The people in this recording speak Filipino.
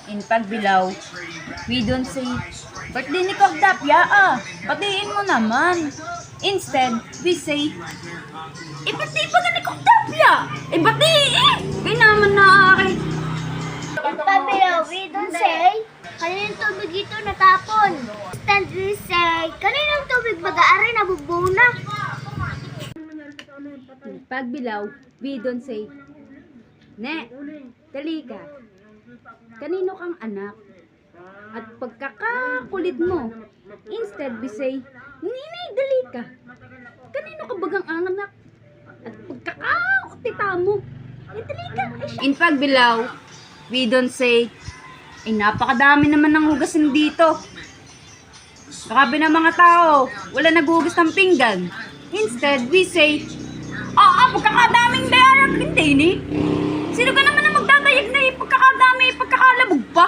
In Pagbilao, we don't say, birthday ni Kagdapya patiin mo naman. Instead, we say, birthday pa ni Kagdapya! Batiin! Kaya naman na akin. In Pagbilao, we don't say, kaninang tubig ito natapon. Instead, we say, kaninang tubig baga-ari nabubuo na. In Pagbilao, we don't say, Ne, dali ka. Kanino kang anak? At pagkakakulit mo, instead we say, Ninay, dali ka. Kanino ka bagang anak? At pagkakakutita mo, dali ka. In Pagbilao, we don't say, napakadami naman ng hugasin dito. Grabe na mga tao, wala naghugas ng pinggan. Instead, we say, pagkakadaming dayarat hindi ni. Sino ka naman na magdadayag na pagkakadami, pagkakalabog pa?